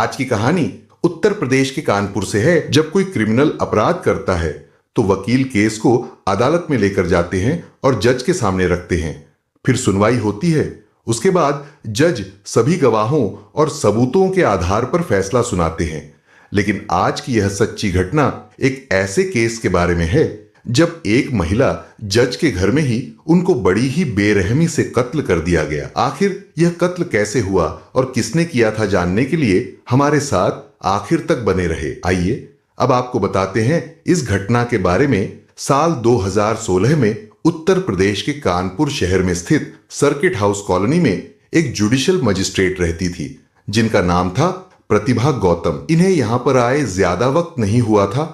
आज की कहानी उत्तर प्रदेश के कानपुर से है। जब कोई क्रिमिनल अपराध करता है तो वकील केस को अदालत में लेकर जाते हैं और जज के सामने रखते हैं। फिर सुनवाई होती है। उसके बाद जज सभी गवाहों और सबूतों के आधार पर फैसला सुनाते हैं। लेकिन आज की यह सच्ची घटना एक ऐसे केस के बारे में है जब एक महिला जज के घर में ही उनको बड़ी ही बेरहमी से कत्ल कर दिया गया। आखिर यह कत्ल कैसे हुआ और किसने किया था, जानने के लिए हमारे साथ आखिर तक बने रहे। आइए अब आपको बताते हैं इस घटना के बारे में। साल 2016 में उत्तर प्रदेश के कानपुर शहर में स्थित सर्किट हाउस कॉलोनी में एक जुडिशियल मजिस्ट्रेट रहती थी जिनका नाम था प्रतिभा गौतम। इन्हें यहां पर आए ज्यादा वक्त नहीं हुआ था।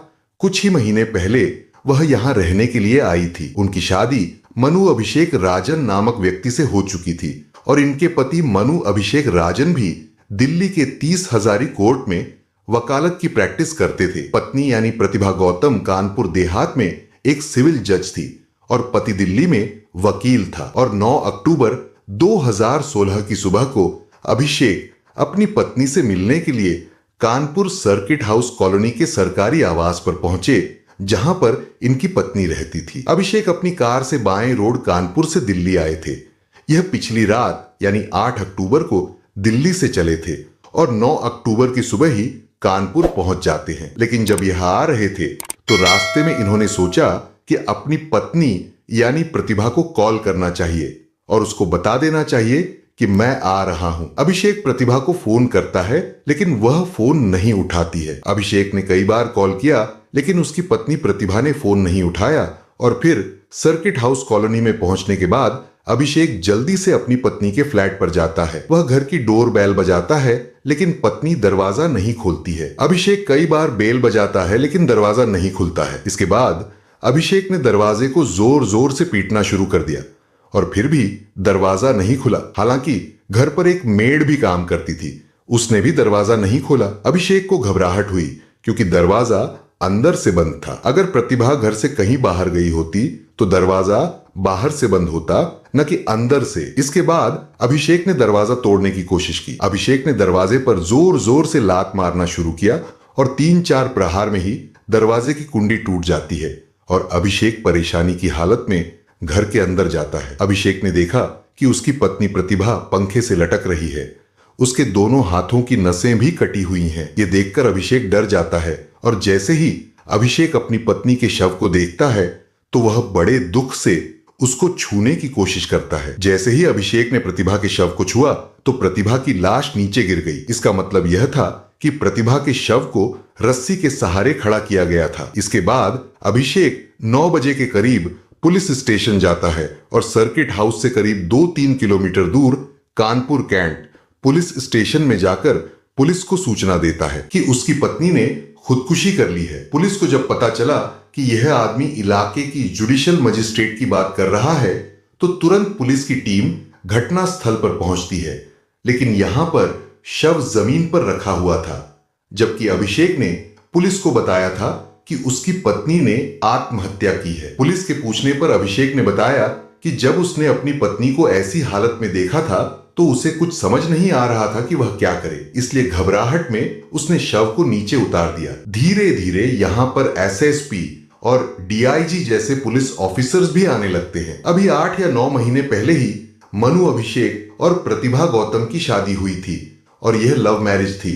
कुछ ही महीने पहले वह यहां रहने के लिए आई थी। उनकी शादी मनु अभिषेक राजन नामक व्यक्ति से हो चुकी थी और इनके पति मनु अभिषेक राजन भी दिल्ली के 30 हजारी कोर्ट में वकालत की प्रैक्टिस करते थे। पत्नी यानी प्रतिभा गौतम कानपुर देहात में एक सिविल जज थी और पति दिल्ली में वकील था। और 9 अक्टूबर 2016 की सुबह को अभिषेक अपनी पत्नी से मिलने के लिए कानपुर सर्किट हाउस कॉलोनी के सरकारी आवास पर पहुंचे जहां पर इनकी पत्नी रहती थी। अभिषेक अपनी कार से बाएं रोड कानपुर से दिल्ली आए थे। यह पिछली रात यानी 8 अक्टूबर को दिल्ली से चले थे और 9 अक्टूबर की सुबह ही कानपुर पहुंच जाते हैं। लेकिन जब यह आ रहे थे तो रास्ते में इन्होंने सोचा कि अपनी पत्नी यानी प्रतिभा को कॉल करना चाहिए और उसको बता देना चाहिए कि मैं आ रहा हूं। अभिषेक प्रतिभा को फोन करता है लेकिन वह फोन नहीं उठाती है। अभिषेक ने कई बार कॉल किया लेकिन उसकी पत्नी प्रतिभा ने फोन नहीं उठाया और फिर सर्किट हाउस कॉलोनी में पहुंचने के बाद अभिषेक जल्दी से अपनी पत्नी के फ्लैट पर जाता है। वह घर की डोर बेल बजाता है लेकिन पत्नी दरवाजा नहीं खोलती है। अभिषेक कई बार बेल बजाता है लेकिन दरवाजा नहीं खुलता है। इसके बाद अभिषेक ने दरवाजे को जोर जोर से पीटना शुरू कर दिया और फिर भी दरवाजा नहीं खुला। हालांकि घर पर एक मेड भी काम करती थी, उसने भी दरवाजा नहीं खोला। अभिषेक को घबराहट हुई क्योंकि दरवाजा अंदर से बंद था। अगर प्रतिभा घर से कहीं बाहर गई होती तो दरवाजा बाहर से बंद होता, न कि अंदर से। इसके बाद अभिषेक ने दरवाजा तोड़ने की कोशिश की। अभिषेक ने दरवाजे पर जोर जोर से लात मारना शुरू किया और 3-4 प्रहार में ही दरवाजे की कुंडी टूट जाती है और अभिषेक परेशानी की हालत में घर के अंदर जाता है। अभिषेक ने देखा कि उसकी पत्नी प्रतिभा पंखे से लटक रही है। उसके दोनों हाथों की नसें भी कटी हुई हैं। ये देखकर अभिषेक डर जाता है और जैसे ही अभिषेक अपनी पत्नी के शव को देखता है तो वह बड़े दुख से उसको छूने की कोशिश करता है। जैसे ही अभिषेक ने प्रतिभा के शव को छुआ तो प्रतिभा की लाश नीचे गिर गई। इसका मतलब यह था कि प्रतिभा के शव को रस्सी के सहारे खड़ा किया गया था। इसके बाद अभिषेक 9 बजे के करीब पुलिस स्टेशन जाता है और सर्किट हाउस से करीब 2-3 किलोमीटर दूर कानपुर कैंट पुलिस स्टेशन में जाकर पुलिस को सूचना देता है कि उसकी पत्नी ने खुदकुशी कर ली है। पुलिस को जब पता चला कि यह आदमी इलाके की जुडिशियल मजिस्ट्रेट की बात कर रहा है तो तुरंत पुलिस की टीम घटना स्थल पर पहुंचती है। लेकिन यहां पर शव जमीन पर रखा हुआ था, जबकि अभिषेक ने पुलिस को बताया था कि उसकी पत्नी ने आत्महत्या की है। पुलिस के पूछने पर अभिषेक ने बताया कि जब उसने अपनी पत्नी को ऐसी हालत में देखा था तो उसे कुछ समझ नहीं आ रहा था कि वह क्या करे, इसलिए घबराहट में उसने शव को नीचे उतार दिया। धीरे धीरे यहाँ पर एसएसपी और डीआईजी जैसे पुलिस ऑफिसर्स भी आने लगते हैं। अभी 8 या 9 महीने पहले ही मनु अभिषेक और प्रतिभा गौतम की शादी हुई थी और यह लव मैरिज थी।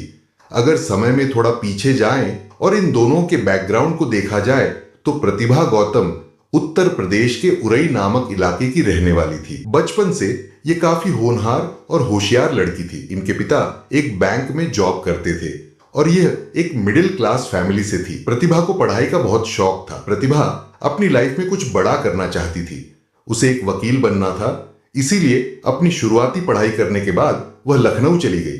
अगर समय में थोड़ा पीछे जाएं और इन दोनों के बैकग्राउंड को देखा जाए तो प्रतिभा गौतम उत्तर प्रदेश के उरई नामक इलाके की रहने वाली थी। बचपन से ये काफी होनहार और होशियार लड़की थी। इनके पिता एक बैंक में जॉब करते थे और यह एक मिडिल क्लास फैमिली से थी। प्रतिभा को पढ़ाई का बहुत शौक था। प्रतिभा अपनी लाइफ में कुछ बड़ा करना चाहती थी। उसे एक वकील बनना था, इसीलिए अपनी शुरुआती पढ़ाई करने के बाद वह लखनऊ चली गई।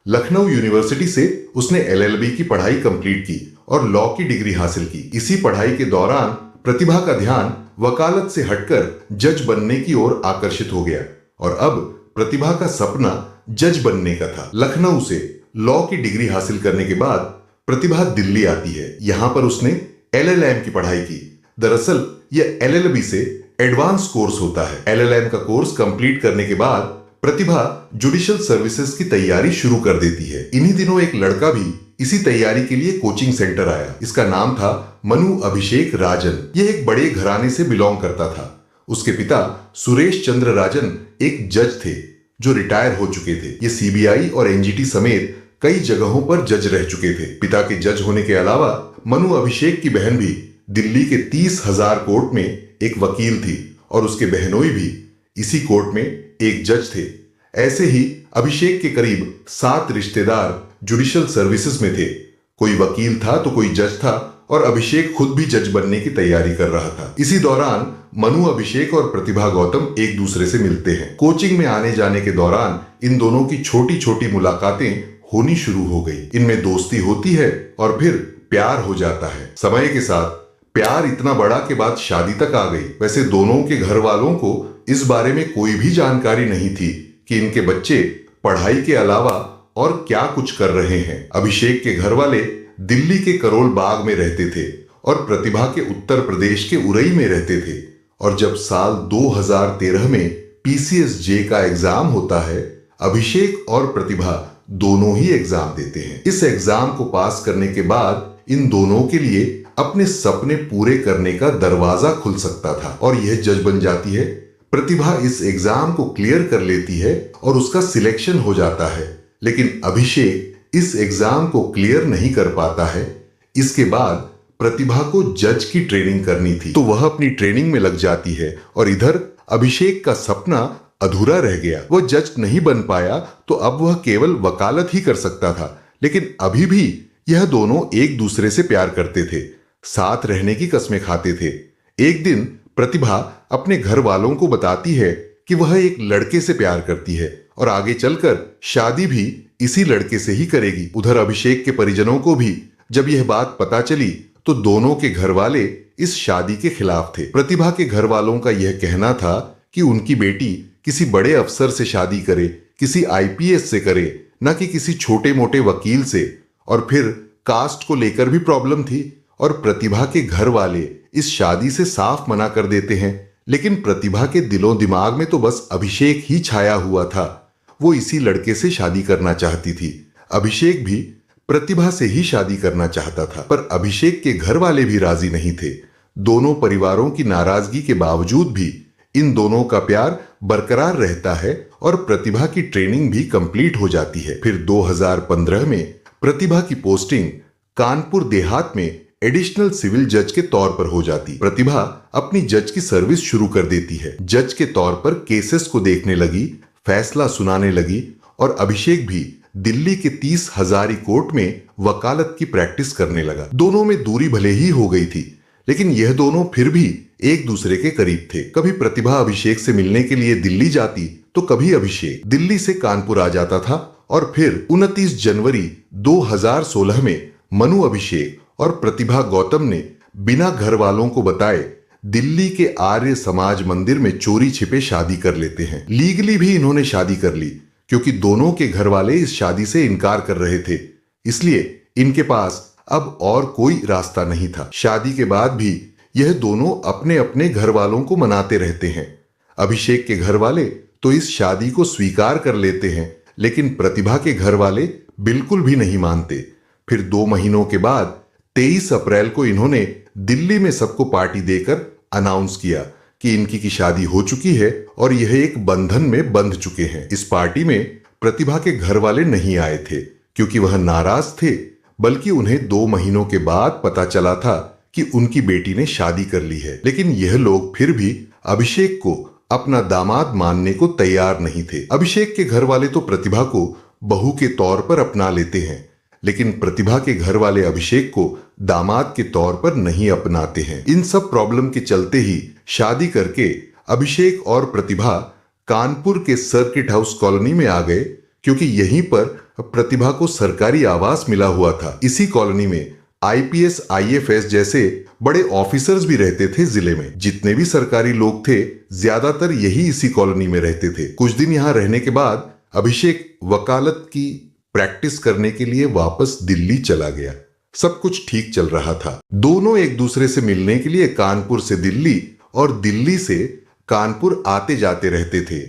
लखनऊ यूनिवर्सिटी से उसने LLB की पढ़ाई कंप्लीट की और लॉ की डिग्री हासिल की। इसी पढ़ाई के दौरान प्रतिभा का ध्यान वकालत से हटकर जज बनने की ओर आकर्षित हो गया और अब प्रतिभा का सपना जज बनने का था। लखनऊ से लॉ की डिग्री हासिल करने के बाद प्रतिभा दिल्ली आती है। यहां पर उसने LLM की पढ़ाई की। दरअसल यह LLB से एडवांस कोर्स होता है। LLM का कोर्स कंप्लीट करने के बाद प्रतिभा जुडिशियल सर्विसेज की तैयारी शुरू कर देती है। इन्हीं दिनों एक लड़का भी इसी तैयारी के लिए कोचिंग सेंटर आया। इसका नाम था मनु अभिषेक राजन। यह एक बड़े घराने से बिलोंग करता था। उसके पिता सुरेश चंद्र राजन एक जज थे जो रिटायर हो चुके थे। ये सीबीआई और एनजीटी समेत कई जगहों पर जज रह चुके थे। पिता के जज होने के अलावा मनु अभिषेक की बहन भी दिल्ली के 30,000 कोर्ट में एक वकील थी और उसके बहनोई भी इसी कोर्ट में एक जज थे। ऐसे ही अभिषेक के करीब 7 रिश्तेदार जुडिशियल सर्विसेज में थे। कोई वकील था तो कोई जज था और अभिषेक खुद भी जज बनने की तैयारी कर रहा था। इसी दौरान मनु अभिषेक और प्रतिभा गौतम एक दूसरे से मिलते हैं। कोचिंग में आने जाने के दौरान इन दोनों की छोटी छोटी मुलाकातें होनी शुरू हो गई। इनमें दोस्ती होती है और फिर प्यार हो जाता है। समय के साथ प्यार इतना बड़ा के बाद शादी तक आ गई। वैसे दोनों के घर वालों को इस बारे में कोई भी जानकारी नहीं थी कि इनके बच्चे पढ़ाई के अलावा और क्या कुछ कर रहे हैं। अभिषेक के घर वाले दिल्ली के करोल बाग में रहते थे और प्रतिभा के उत्तर प्रदेश के उरई में रहते थे। और जब साल 2013 में PCSJ का एग्जाम होता है, अभिषेक और प्रतिभा दोनों ही एग्जाम देते हैं। इस एग्जाम को पास करने के बाद इन दोनों के लिए अपने सपने पूरे करने का दरवाजा खुल सकता था और यह जज बन जाती है। प्रतिभा इस एग्जाम को क्लियर कर लेती है और उसका सिलेक्शन हो जाता है, लेकिन अभिषेक इस एग्जाम को क्लियर नहीं कर पाता है। इसके बाद प्रतिभा को जज की ट्रेनिंग करनी थी तो वह अपनी ट्रेनिंग में लग जाती है और इधर अभिषेक का सपना अधूरा रह गया। वह जज नहीं बन पाया तो अब वह केवल वकालत ही कर सकता था, लेकिन अभी भी यह दोनों एक दूसरे से प्यार करते थे, साथ रहने की कस्में खाते थे। एक दिन प्रतिभा अपने घर वालों को बताती है कि वह एक लड़के से प्यार करती है और आगे चलकर शादी भी इसी लड़के से ही करेगी। उधर अभिषेक के परिजनों को भी जब यह बात पता चली तो दोनों के घर वाले इस शादी के खिलाफ थे। प्रतिभा के घर वालों का यह कहना था कि उनकी बेटी किसी बड़े अफसर से शादी करे, किसी IPS से करे, न कि किसी छोटे मोटे वकील से। और फिर कास्ट को लेकर भी प्रॉब्लम थी और प्रतिभा के घर वाले इस शादी से साफ मना कर देते हैं। लेकिन प्रतिभा के दिलों दिमाग में तो बस अभिषेक ही छाया हुआ था। वो इसी लड़के से शादी करना चाहती थी। अभिषेक भी प्रतिभा से ही शादी करना चाहता था, पर अभिषेक के घर वाले भी राजी नहीं थे। दोनों परिवारों की नाराजगी के बावजूद भी इन दोनों का प्यार बरकरार रहता है और प्रतिभा की ट्रेनिंग भी कंप्लीट हो जाती है। फिर 2015 में प्रतिभा की पोस्टिंग कानपुर देहात में एडिशनल सिविल जज के तौर पर हो जाती। प्रतिभा अपनी जज की सर्विस शुरू कर देती है। जज के तौर पर केसेस को देखने लगी, फैसला सुनाने लगी और अभिषेक भी दिल्ली के 30,000 कोर्ट में वकालत की प्रैक्टिस करने लगा। दोनों में दूरी भले ही हो गई थी, लेकिन यह दोनों फिर भी एक दूसरे के करीब थे। कभी प्रतिभा अभिषेक से मिलने के लिए दिल्ली जाती तो कभी अभिषेक दिल्ली से कानपुर आ जाता था। और फिर 29 जनवरी 2016 में मनु अभिषेक और प्रतिभा गौतम ने बिना घर वालों को बताए दिल्ली के आर्य समाज मंदिर में चोरी छिपे शादी कर लेते हैं। लीगली भी इन्होंने शादी कर ली क्योंकि दोनों के घर वाले इस शादी से इनकार कर रहे थे, इसलिए इनके पास अब और कोई रास्ता नहीं था। शादी के बाद भी यह दोनों अपने अपने घर वालों को मनाते रहते हैं। अभिषेक के घर वाले तो इस शादी को स्वीकार कर लेते हैं, लेकिन प्रतिभा के घर वाले बिल्कुल भी नहीं मानते। फिर 2 महीनों के बाद 23 अप्रैल को इन्होंने दिल्ली में सबको पार्टी देकर अनाउंस किया कि इनकी की शादी हो चुकी है और यह एक बंधन में बंध चुके हैं। इस पार्टी में प्रतिभा के घर वाले नहीं आए थे क्योंकि वह नाराज थे, बल्कि उन्हें 2 महीनों के बाद पता चला था कि उनकी बेटी ने शादी कर ली है। लेकिन यह लोग फिर भी अभिषेक को अपना दामाद मानने को तैयार नहीं थे। अभिषेक के घर वाले तो प्रतिभा को बहू के तौर पर अपना लेते हैं, लेकिन प्रतिभा के घर वाले अभिषेक को दामाद के तौर पर नहीं अपनाते हैं। इन सब प्रॉब्लम के चलते ही शादी करके अभिषेक और प्रतिभा कानपुर के सर्किट हाउस कॉलोनी में आ गए, क्योंकि यहीं पर प्रतिभा को सरकारी आवास मिला हुआ था। इसी कॉलोनी में IPS IFS जैसे बड़े ऑफिसर्स भी रहते थे। जिले में जितने भी सरकारी लोग थे ज्यादातर यही इसी कॉलोनी में रहते थे। कुछ दिन यहाँ रहने के बाद अभिषेक वकालत की प्रैक्टिस करने के लिए वापस दिल्ली चला गया। सब कुछ ठीक चल रहा था। दोनों एक दूसरे से मिलने के लिए कानपुर से दिल्ली और दिल्ली से कानपुर आते जाते रहते थे।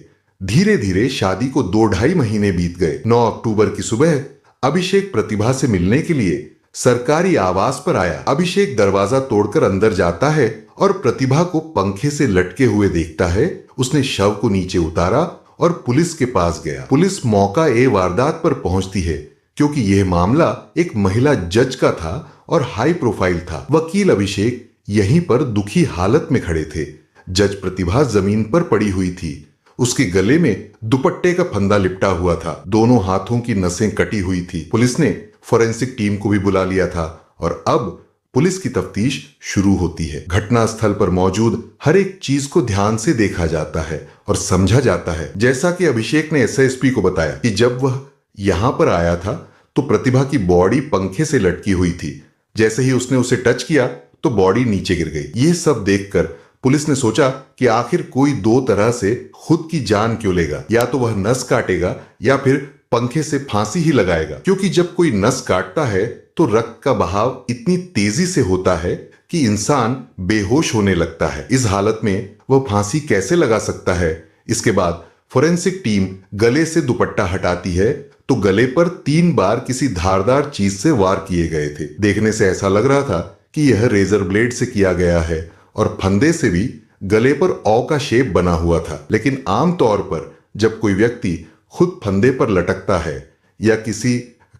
धीरे धीरे शादी को 2-2.5 महीने बीत गए। 9 अक्टूबर की सुबह अभिषेक प्रतिभा से मिलने के लिए सरकारी आवास पर आया। अभिषेक दरवाजा तोड़कर अंदर जाता है और प्रतिभा को पंखे से लटके हुए देखता है। उसने शव को नीचे उतारा और पुलिस के पास गया। पुलिस मौका ए वारदात पर पहुंचती है क्योंकि यह मामला एक महिला जज का था और हाई प्रोफाइल था। वकील अभिषेक यहीं पर दुखी हालत में खड़े थे। जज प्रतिभा जमीन पर पड़ी हुई थी। उसके गले में दुपट्टे का फंदा लिपटा हुआ था। दोनों हाथों की नसें कटी हुई थी। पुलिस ने फोरेंसिक टीम को भी बुला लिया था और अब पुलिस की तफ्तीश शुरू होती है। घटनास्थल पर मौजूद हर एक चीज को ध्यान से देखा जाता है और समझा जाता है। जैसा कि अभिषेक ने एसएसपी को बताया कि जब वह यहां पर आया था तो प्रतिभा की बॉडी पंखे से लटकी हुई थी। जैसे ही उसने उसे टच किया तो बॉडी नीचे गिर गई। ये सब देखकर पुलिस ने सोचा कि आखिर कोई दो तरह से खुद की जान क्यों लेगा, या तो वह नस काटेगा या फिर पंखे से फांसी ही लगाएगा। क्योंकि जब कोई नस काटता है तो रक्त का बहाव इतनी तेजी से होता है कि इंसान बेहोश होने लगता है। इस हालत में वह फांसी कैसे लगा सकता है। इसके बाद फोरेंसिक टीम गले से दुपट्टा हटाती है तो गले पर 3 बार किसी धारदार चीज से वार किए गए थे। देखने से ऐसा लग रहा था कि यह रेजर ब्लेड से किया गया है और फंदे से भी गले पर औ का शेप बना हुआ था। लेकिन आमतौर पर जब कोई व्यक्ति खुद फंदे पर लटकता है या किसी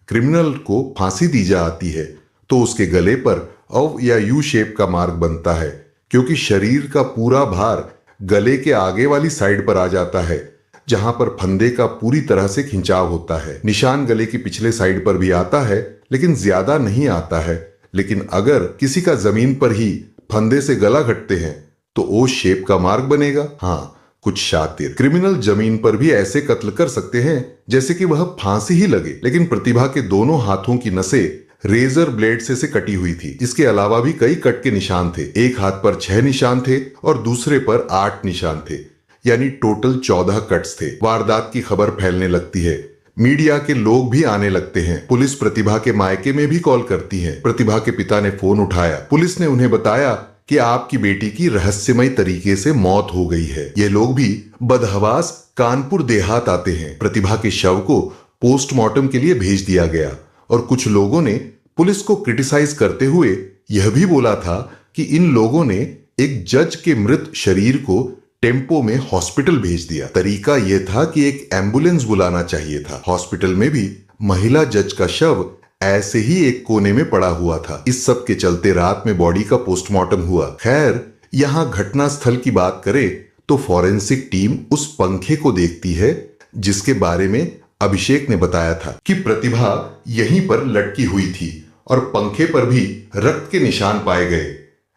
क्रिमिनल को फांसी दी जाती है तो उसके गले पर औ या यू शेप का मार्क बनता है, क्योंकि शरीर का पूरा भार गले के आगे वाली साइड पर आ जाता है जहां पर फंदे का पूरी तरह से खिंचाव होता है। निशान गले की पिछले साइड पर भी आता है लेकिन ज्यादा नहीं आता है। लेकिन अगर किसी का जमीन पर ही फंदे से गला घटते हैं तो ओ शेप का मार्क बनेगा। हाँ, कुछ शातिर क्रिमिनल जमीन पर भी ऐसे कत्ल कर सकते हैं जैसे कि वह फांसी ही लगे। लेकिन प्रतिभा के दोनों हाथों की नसें रेजर ब्लेड से कटी हुई थी। इसके अलावा भी कई कट के निशान थे। एक हाथ पर 6 निशान थे और दूसरे पर 8 निशान थे, यानी टोटल 14 कट्स थे। वारदात की खबर फैलने लगती है। मीडिया के लोग भी आने लगते हैं। पुलिस प्रतिभा के मायके में भी कॉल करती है। प्रतिभा के पिता ने फोन उठाया। पुलिस ने उन्हें बताया कि आपकी बेटी की रहस्यमय तरीके से मौत हो गई है। ये लोग भी बदहवास कानपुर देहात आते हैं। प्रतिभा के शव को पोस्टमार्टम के लिए भेज दिया गया और कुछ लोगों ने पुलिस को क्रिटिसाइज करते हुए यह भी बोला था कि इन लोगों ने एक जज के मृत शरीर को टेम्पो में हॉस्पिटल भेज दिया। तरीका यह था कि एक एम्बुलेंस बुलाना चाहिए था। हॉस्पिटल में भी महिला जज का शव ऐसे ही एक कोने में पड़ा हुआ था। इस सब के चलते रात में बॉडी का पोस्टमार्टम हुआ। खैर, यहां घटनास्थल की बात करें तो फॉरेंसिक टीम उस पंखे को देखती है जिसके बारे में अभिषेक ने बताया था कि प्रतिभा यहीं पर लटकी हुई थी और पंखे पर भी रक्त के निशान पाए गए।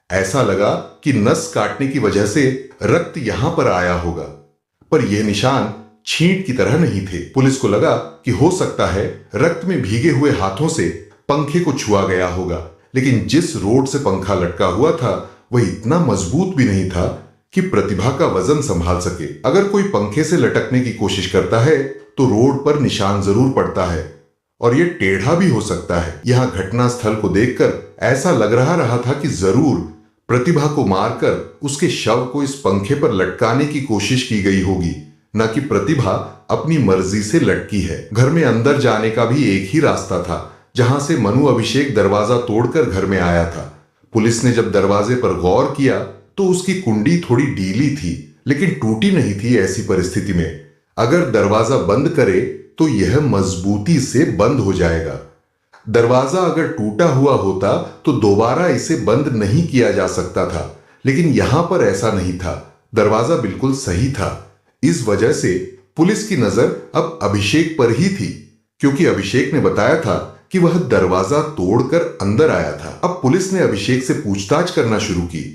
ऐसा लगा कि नस काटने की वजह से रक्त यहां पर आया होगा, पर यह निशान छींट की तरह नहीं थे। पुलिस को लगा कि हो सकता है रक्त में भीगे हुए हाथों से पंखे को छुआ गया होगा, लेकिन जिस रोड से पंखा लटका हुआ था वह इतना मजबूत भी नहीं था कि प्रतिभा का वजन संभाल सके। अगर कोई पंखे से लटकने की कोशिश करता है तो रोड पर निशान जरूर पड़ता है और यह टेढ़ा भी हो सकता है। यहां घटनास्थल को देखकर ऐसा लग रहा था कि जरूर प्रतिभा को मारकर उसके शव को इस पंखे पर लटकाने की कोशिश की गई होगी, न कि प्रतिभा अपनी मर्जी से लटकी है। घर में अंदर जाने का भी एक ही रास्ता था जहां से मनु अभिषेक दरवाजा तोड़कर घर में आया था। पुलिस ने जब दरवाजे पर गौर किया तो उसकी कुंडी थोड़ी ढीली थी लेकिन टूटी नहीं थी। ऐसी परिस्थिति में अगर दरवाजा बंद करे तो यह मजबूती से बंद हो जाएगा। दरवाजा अगर टूटा हुआ होता तो दोबारा इसे बंद नहीं किया जा सकता था, लेकिन यहां पर ऐसा नहीं था। दरवाजा बिल्कुल सही था। इस वजह से पुलिस की नजर अब अभिषेक पर ही थी, क्योंकि अभिषेक ने बताया था कि वह दरवाजा तोड़कर अंदर आया था। अब पुलिस ने अभिषेक से पूछताछ करना शुरू की।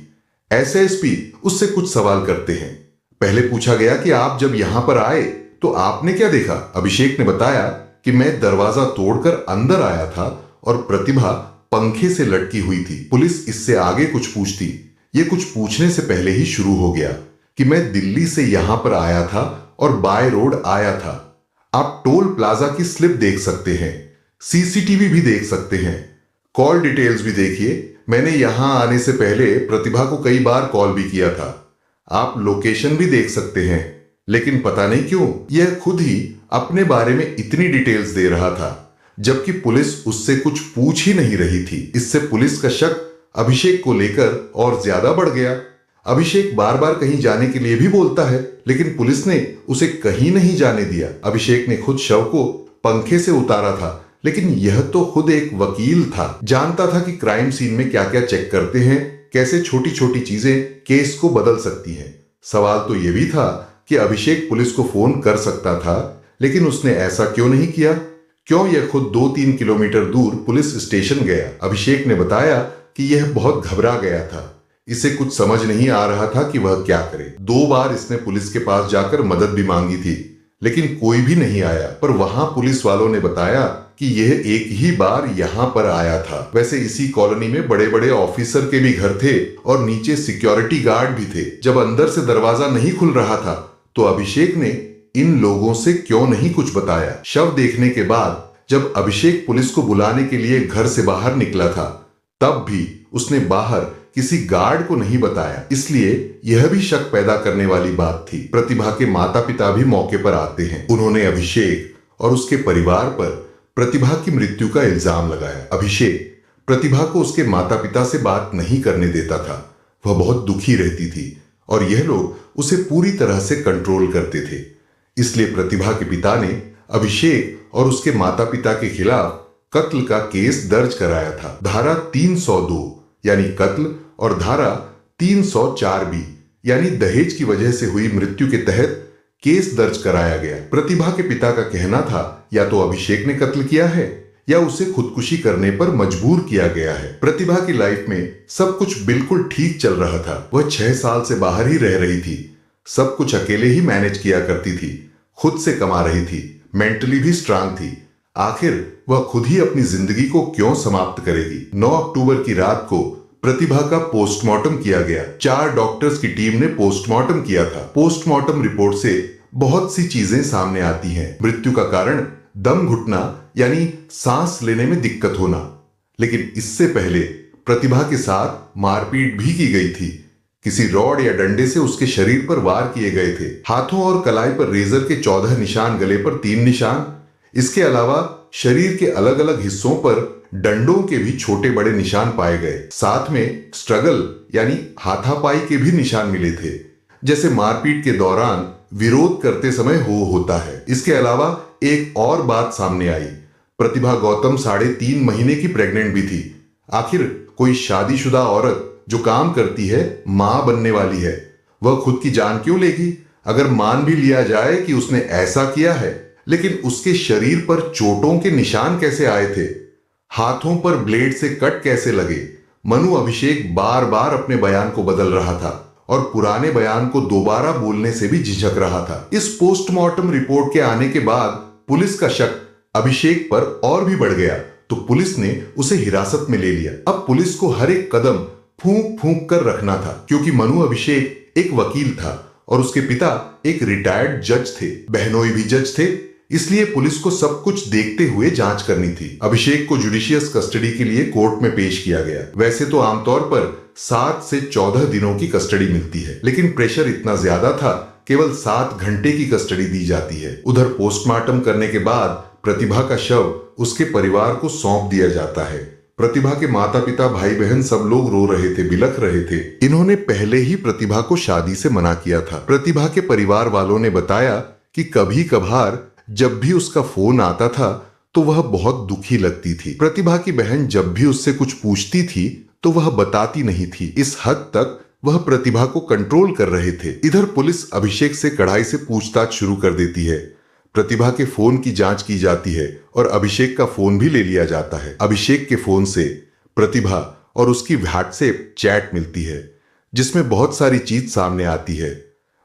एसएसपी उससे कुछ सवाल करते हैं। पहले पूछा गया कि आप जब यहां पर आए तो आपने क्या देखा। अभिषेक ने बताया कि मैं दरवाजा तोड़कर अंदर आया था और प्रतिभा पंखे से लटकी हुई थी। पुलिस इससे आगे कुछ पूछती, ये कुछ पूछने से पहले ही शुरू हो गया कि मैं दिल्ली से यहां पर आया था और बाय रोड आया था। आप टोल प्लाजा की स्लिप देख सकते हैं, सीसीटीवी भी देख सकते हैं, कॉल डिटेल्स भी देखिए। मैंने यहां आने से पहले प्रतिभा को कई बार कॉल भी किया था। आप लोकेशन भी देख सकते हैं। लेकिन पता नहीं क्यों यह खुद ही अपने बारे में इतनी डिटेल्स दे रहा था, जबकि पुलिस उससे कुछ पूछ ही नहीं रही थी। इससे पुलिस का शक अभिषेक को लेकर और ज्यादा बढ़ गया। अभिषेक बार बार कहीं जाने के लिए भी बोलता है, लेकिन पुलिस ने उसे कहीं नहीं जाने दिया। अभिषेक ने खुद शव को पंखे से उतारा था, लेकिन यह तो खुद एक वकील था, जानता था कि क्राइम सीन में क्या क्या चेक करते हैं, कैसे छोटी छोटी चीजें केस को बदल सकती हैं। सवाल तो यह भी था कि अभिषेक पुलिस को फोन कर सकता था, लेकिन उसने ऐसा क्यों नहीं किया? क्यों यह खुद 2-3 किलोमीटर दूर पुलिस स्टेशन गया? अभिषेक ने बताया कि यह बहुत घबरा गया था, इसे कुछ समझ नहीं आ रहा था कि वह क्या करे। 2 बार इसने पुलिस के पास जाकर मदद भी मांगी थी, लेकिन कोई भी नहीं आया। पर वहां पुलिस वालों ने बताया कि यह एक ही बार यहां पर आया था। वैसे इसी कॉलोनी में बड़े बड़े ऑफिसर के भी घर थे और नीचे सिक्योरिटी गार्ड भी थे। जब अंदर से दरवाजा नहीं खुल रहा था तो अभिषेक ने इन लोगों से क्यों नहीं कुछ बताया? शव देखने के बाद जब अभिषेक पुलिस को बुलाने के लिए घर से बाहर निकला था, तब भी उसने बाहर किसी गार्ड को नहीं बताया। इसलिए यह भी शक पैदा करने वाली बात थी। प्रतिभा के माता पिता भी मौके पर आते हैं। उन्होंने अभिषेक और उसके परिवार पर प्रतिभा की मृत्यु का इल्जाम लगाया। अभिषेक प्रतिभा को उसके माता पिता से बात नहीं करने देता था। वह बहुत दुखी रहती थी और यह लोग उसे पूरी तरह से कंट्रोल करते थे। इसलिए प्रतिभा के पिता ने अभिषेक और उसके माता पिता के खिलाफ कत्ल का केस दर्ज कराया था। धारा 302 यानी कत्ल और धारा 304 बी यानी दहेज की वजह से हुई मृत्यु के तहत केस दर्ज कराया गया। प्रतिभा के पिता का कहना था या तो अभिषेक ने कत्ल किया है या उसे खुदकुशी करने पर मजबूर किया गया है। प्रतिभा की लाइफ में सब कुछ बिल्कुल ठीक चल रहा था। वह 6 साल से बाहर ही रह रही थी, सब कुछ अकेले ही मैनेज किया करती थी, खुद से कमा रही थी, मेंटली भी स्ट्रांग थी। आखिर वह खुद ही अपनी जिंदगी को क्यों समाप्त करेगी? 9 अक्टूबर की रात को प्रतिभा का पोस्टमार्टम किया गया। 4 डॉक्टर्स की टीम ने पोस्टमार्टम किया था। पोस्टमार्टम रिपोर्ट से बहुत सी चीजें सामने आती हैं। मृत्यु का कारण दम घुटना यानी सांस लेने में दिक्कत होना, लेकिन इससे पहले प्रतिभा के साथ मारपीट भी की गई थी। किसी रॉड या डंडे से उसके शरीर पर वार किए गए थे। हाथों और कलाई पर रेजर के 14 निशान, गले पर 3 निशान। इसके अलावा शरीर के अलग अलग हिस्सों पर डंडों के भी छोटे बड़े निशान पाए गए। साथ में स्ट्रगल यानी हाथापाई के भी निशान मिले थे, जैसे मारपीट के दौरान विरोध करते समय होता है। इसके अलावा एक और बात सामने आई, प्रतिभा गौतम 3.5 महीने की प्रेग्नेंट भी थी। आखिर कोई शादीशुदा औरत जो काम करती है, मां बनने वाली है, वह खुद की जान क्यों लेगी? अगर मान भी लिया जाए कि उसने ऐसा किया है, लेकिन उसके शरीर पर चोटों के निशान कैसे आए थे? हाथों पर ब्लेड से कट कैसे लगे? मनु अभिषेक बार बार अपने बयान को बदल रहा था और पुराने बयान को दोबारा बोलने से भी झिझक रहा था। इस पोस्टमार्टम रिपोर्ट के आने के बाद पुलिस का शक अभिषेक पर और भी बढ़ गया, तो पुलिस ने उसे हिरासत में ले लिया। अब पुलिस को हर एक कदम फूंक फूंक कर रखना था, क्योंकि मनु अभिषेक एक वकील था और उसके पिता एक रिटायर्ड जज थे, बहनोई भी जज थे। इसलिए पुलिस को सब कुछ देखते हुए जांच करनी थी। अभिषेक को जुडिशियस कस्टडी के लिए कोर्ट में पेश किया गया। वैसे तो आमतौर पर 7 से 14 दिनों की कस्टडी मिलती है, लेकिन प्रेशर इतना ज्यादा था, केवल 7 घंटे की कस्टडी दी जाती है। उधर पोस्टमार्टम करने के बाद प्रतिभा का शव उसके परिवार को सौंप दिया जाता है। प्रतिभा के माता पिता, भाई बहन सब लोग रो रहे थे, बिलख रहे थे। इन्होंने पहले ही प्रतिभा को शादी से मना किया था। प्रतिभा के परिवार वालों ने बताया कि कभी कभार जब भी उसका फोन आता था तो वह बहुत दुखी लगती थी। प्रतिभा की बहन जब भी उससे कुछ पूछती थी तो वह बताती नहीं थी। इस हद तक वह प्रतिभा को कंट्रोल कर रहे थे। इधर पुलिस अभिषेक से कड़ाई से पूछताछ शुरू कर देती है। प्रतिभा के फोन की जांच की जाती है और अभिषेक का फोन भी ले लिया जाता है। अभिषेक के फोन से प्रतिभा और उसकी व्हाट्सएप चैट मिलती है, जिसमें बहुत सारी चीज सामने आती है।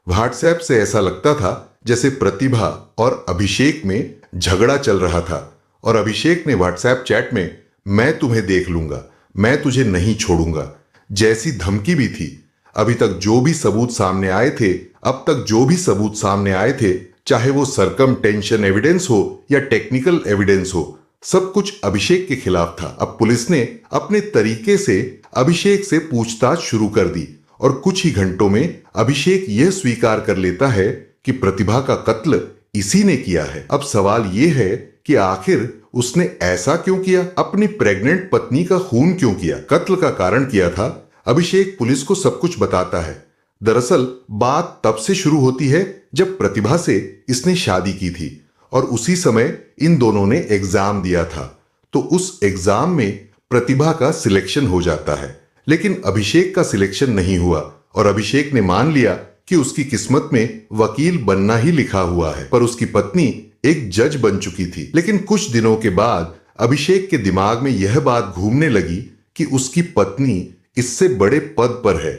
व्हाट्सएप से ऐसा लगता था जैसे प्रतिभा और अभिषेक में झगड़ा चल रहा था और अभिषेक ने व्हाट्सएप चैट में मैं तुम्हें देख लूंगा, मैं तुझे नहीं छोड़ूंगा जैसी धमकी भी थी। अभी तक जो भी सबूत सामने आए थे, अब तक जो भी सबूत सामने आए थे, चाहे वो सरकमटेंशन एविडेंस हो या टेक्निकल एविडेंस हो, सब कुछ अभिषेक के खिलाफ था। अब पुलिस ने अपने तरीके से अभिषेक से पूछताछ शुरू कर दी और कुछ ही घंटों में अभिषेक यह स्वीकार कर लेता है कि प्रतिभा का कत्ल इसी ने किया है। अब सवाल यह है कि आखिर उसने ऐसा क्यों किया, अपनी प्रेग्नेंट पत्नी का खून क्यों किया, कत्ल का कारण किया था। अभिषेक पुलिस को सब कुछ बताता है। दरअसल बात तब से शुरू होती है जब प्रतिभा से इसने शादी की थी और उसी समय इन दोनों ने एग्जाम दिया था। तो उस एग्जाम में प्रतिभा का सिलेक्शन हो जाता है, लेकिन अभिषेक का सिलेक्शन नहीं हुआ और अभिषेक ने मान लिया कि उसकी किस्मत में वकील बनना ही लिखा हुआ है। पर उसकी पत्नी एक जज बन चुकी थी। लेकिन कुछ दिनों के बाद अभिषेक के दिमाग में यह बात घूमने लगी कि उसकी पत्नी इससे बड़े पद पर है,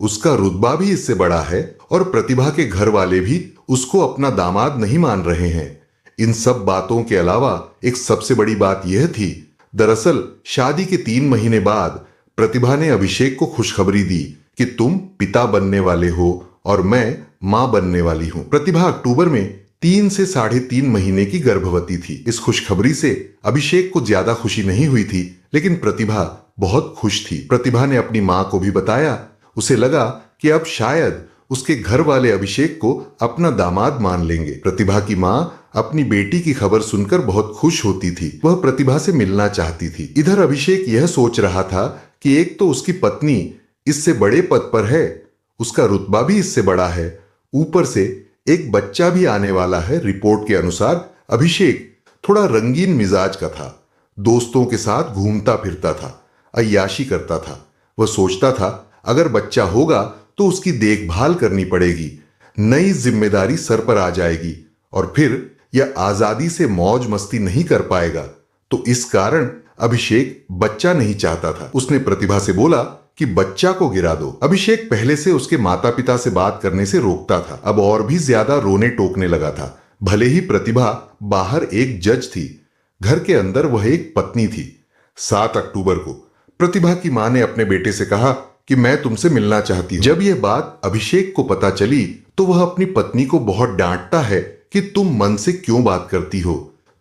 उसका रुतबा भी इससे बड़ा है और प्रतिभा के घर वाले भी उसको अपना दामाद नहीं मान रहे हैं। इन सब बातों के अलावा एक सबसे बड़ी बात यह थी, दरअसल शादी के 3 महीने बाद प्रतिभा ने अभिषेक को खुशखबरी दी कि तुम पिता बनने वाले हो और मैं मां बनने वाली हूं। प्रतिभा अक्टूबर में 3 से 3.5 महीने की गर्भवती थी। इस खुशखबरी से अभिषेक को ज्यादा खुशी नहीं हुई थी, लेकिन प्रतिभा बहुत खुश थी। प्रतिभा ने अपनी मां को भी बताया। उसे लगा कि अब शायद उसके घर वाले अभिषेक को अपना दामाद मान लेंगे। प्रतिभा की मां अपनी बेटी की खबर सुनकर बहुत खुश होती थी। वह प्रतिभा से मिलना चाहती थी। इधर अभिषेक यह सोच रहा था कि एक तो उसकी पत्नी इससे बड़े पद पर है, उसका रुतबा भी इससे बड़ा है, ऊपर से एक बच्चा भी आने वाला है। रिपोर्ट के अनुसार अभिषेक थोड़ा रंगीन मिजाज का था, दोस्तों के साथ घूमता फिरता था, अय्याशी करता था। वह सोचता था अगर बच्चा होगा तो उसकी देखभाल करनी पड़ेगी, नई जिम्मेदारी सर पर आ जाएगी और फिर यह आजादी से मौज मस्ती नहीं कर पाएगा। तो इस कारण अभिषेक बच्चा नहीं चाहता था। उसने प्रतिभा से बोला कि बच्चा को गिरा दो। अभिषेक पहले से उसके माता पिता से बात करने से रोकता था, अब और भी ज्यादा रोने टोकने लगा था। भले ही प्रतिभा बाहर एक जज थी, घर के अंदर वह एक पत्नी थी। 7 अक्टूबर को प्रतिभा की मां ने अपने बेटे से कहा कि मैं तुमसे मिलना चाहती हूं। जब यह बात अभिषेक को पता चली तो वह अपनी पत्नी को बहुत डांटता है कि तुम मन से क्यों बात करती हो,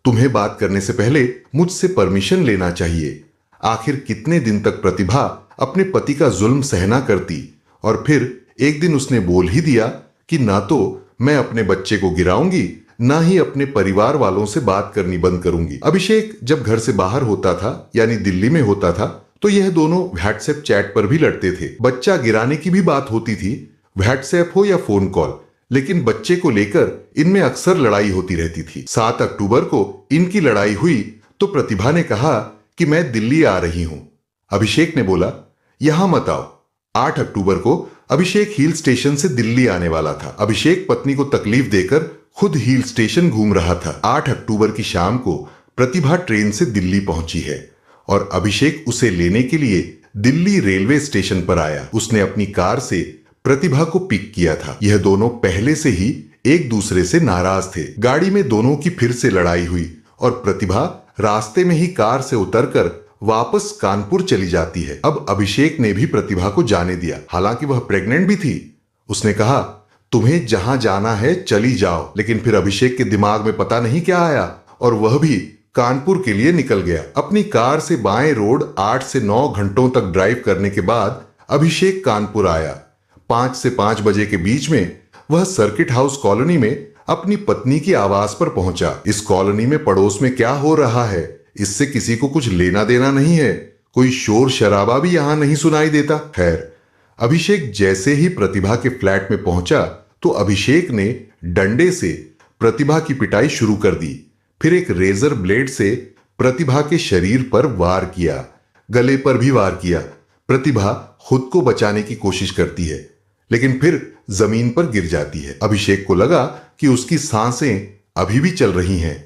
तुम्हें बात करने से पहले मुझसे परमिशन लेना चाहिए। आखिर कितने दिन तक प्रतिभा अपने पति का जुल्म सहना करती। और फिर एक दिन उसने बोल ही दिया कि ना तो मैं अपने बच्चे को गिराऊंगी, ना ही अपने परिवार वालों से बात करनी बंद करूंगी। अभिषेक जब घर से बाहर होता था, यानी दिल्ली में होता था, तो यह दोनों व्हाट्सएप चैट पर भी लड़ते थे। बच्चा गिराने की भी बात होती थी, व्हाट्सएप हो या फोन कॉल, लेकिन बच्चे को लेकर इनमें अक्सर लड़ाई होती रहती थी। 7 अक्टूबर को इनकी लड़ाई हुई तो प्रतिभा ने कहा कि मैं दिल्ली आ रही हूं। अभिषेक ने बोला यहां मत आओ। 8 अक्टूबर को अभिषेक हिल स्टेशन से दिल्ली आने वाला था। अभिषेक पत्नी को तकलीफ देकर खुद हिल स्टेशन घूम रहा था। 8 अक्टूबर की शाम को प्रतिभा ट्रेन से दिल्ली पहुंची है और अभिषेक उसे लेने के लिए दिल्ली रेलवे स्टेशन पर आया। उसने अपनी कार से प्रतिभा को पिक किया था। यह दोनों पहले से ही एक दूसरे से नाराज थे। गाड़ी में दोनों की फिर से लड़ाई हुई और प्रतिभा रास्ते में ही कार से उतरकर वापस कानपुर चली जाती है। अब अभिषेक ने भी प्रतिभा को जाने दिया, हालांकि वह प्रेग्नेंट भी थी। उसने कहा तुम्हें जहां जाना है चली जाओ। लेकिन फिर अभिषेक के दिमाग में पता नहीं क्या आया और वह भी कानपुर के लिए निकल गया। अपनी कार से बाएं रोड 8 से 9 घंटों तक ड्राइव करने के बाद अभिषेक कानपुर आया। 5 से 5 बजे के बीच में वह सर्किट हाउस कॉलोनी में अपनी पत्नी की आवास पर पहुंचा। इस कॉलोनी में पड़ोस में क्या हो रहा है इससे किसी को कुछ लेना देना नहीं है, कोई शोर शराबा भी यहां नहीं सुनाई देता। खैर, अभिषेक जैसे ही प्रतिभा के फ्लैट में पहुंचा तो अभिषेक ने डंडे से प्रतिभा की पिटाई शुरू कर दी। फिर एक रेजर ब्लेड से प्रतिभा के शरीर पर वार किया, गले पर भी वार किया। प्रतिभा खुद को बचाने की कोशिश करती है, लेकिन फिर जमीन पर गिर जाती है। अभिषेक को लगा कि उसकी सांसें अभी भी चल रही हैं।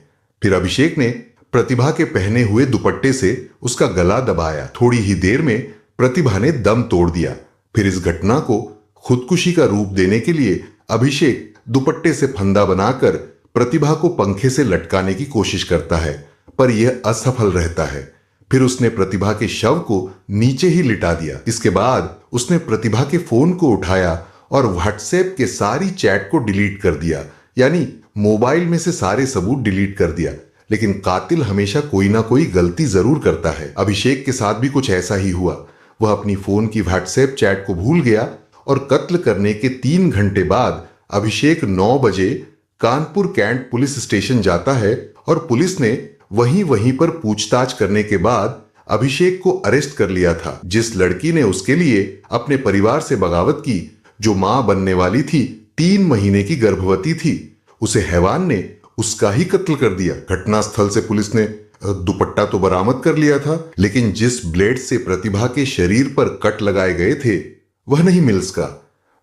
फिर अभिषेक ने प्रतिभा के पहने हुए दुपट्टे से उसका गला दबाया। थोड़ी ही देर में प्रतिभा ने दम तोड़ दिया। फिर इस घटना को खुदकुशी का रूप देने के लिए अभिषेक दुपट्टे से फंदा बनाकर प्रतिभा को पंखे से लटकाने की कोशिश करता है, पर यह असफल रहता है। फिर उसने प्रतिभा के शव को नीचे ही लिटा दिया। इसके बाद उसने प्रतिभा के फोन को उठाया और व्हाट्सएप के सारी चैट को डिलीट कर दिया, यानी मोबाइल में से सारे सबूत डिलीट कर दिया। लेकिन कातिल हमेशा कोई ना कोई गलती जरूर करता है। अभिषेक के साथ भी कुछ ऐसा ही हुआ। वह अपनी फोन की व्हाट्सएप चैट को भूल गया और कत्ल करने के 3 घंटे बाद अभिषेक 9 बजे कानपुर कैंट पुलिस स्टेशन जाता है और पुलिस ने वहीं पर पूछताछ करने के बाद अभिषेक को अरेस्ट कर लिया था। जिस लड़की ने उसके लिए अपने परिवार से बगावत की, जो मां बनने वाली थी, 3 महीने की गर्भवती थी, उसे हैवान ने उसका ही कत्ल कर दिया। घटनास्थल से पुलिस ने दुपट्टा तो बरामद कर लिया था, लेकिन जिस ब्लेड से प्रतिभा के शरीर पर कट लगाए गए थे वह नहीं मिल्स का।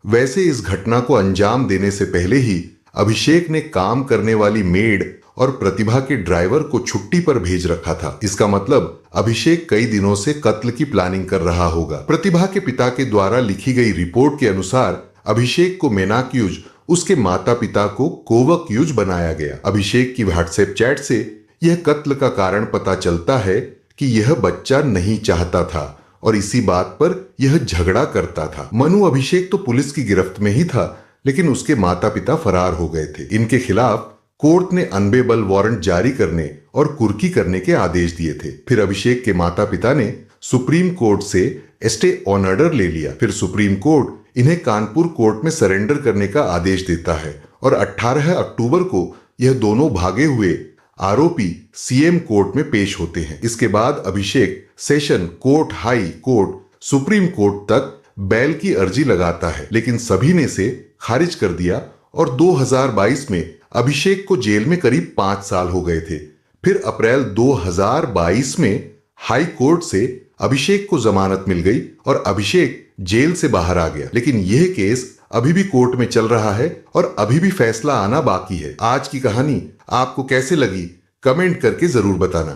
वैसे इस घटना को अंजाम देने से पहले ही अभिषेक ने काम करने वाली मेड और प्रतिभा के ड्राइवर को छुट्टी पर भेज रखा था। इसका मतलब अभिषेक कई दिनों से कत्ल की प्लानिंग कर रहा होगा। प्रतिभा के पिता के द्वारा लिखी गई रिपोर्ट के अनुसार अभिषेक को मेनाक्यूज, उसके माता पिता को कोवक्यूज बनाया गया। अभिषेक की व्हाट्सएप चैट से यह कत्ल का कारण पता चलता है कि यह बच्चा नहीं चाहता था और इसी बात पर यह झगड़ा करता था। मनु अभिषेक तो पुलिस की गिरफ्त में ही था, लेकिन उसके माता पिता फरार हो गए थे। इनके खिलाफ कोर्ट ने अनबेबल वारंट जारी करने और कुर्की करने के आदेश दिए थे। फिर अभिषेक के माता पिता ने सुप्रीम कोर्ट से स्टे ऑन ऑर्डर ले लिया। फिर सुप्रीम कोर्ट इन्हें कानपुर कोर्ट में सरेंडर करने का आदेश देता है और 18 अक्टूबर को यह दोनों भागे हुए आरोपी सीएम कोर्ट में पेश होते हैं। इसके बाद Abhishek session court, high court, supreme court तक बेल की अर्जी लगाता है, लेकिन सभी ने इसे खारिज कर दिया और 2022 में अभिषेक को जेल में करीब 5 साल हो गए थे। फिर अप्रैल 2022 में हाई कोर्ट से अभिषेक को जमानत मिल गई और अभिषेक जेल से बाहर आ गया। लेकिन यह केस अभी भी कोर्ट में चल रहा है और अभी भी फैसला आना बाकी है। आज की कहानी आपको कैसे लगी कमेंट करके जरूर बताना।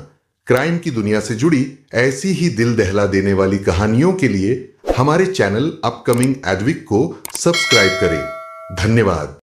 क्राइम की दुनिया से जुड़ी ऐसी ही दिल दहला देने वाली कहानियों के लिए हमारे चैनल अपकमिंग एडविक को सब्सक्राइब करें। धन्यवाद।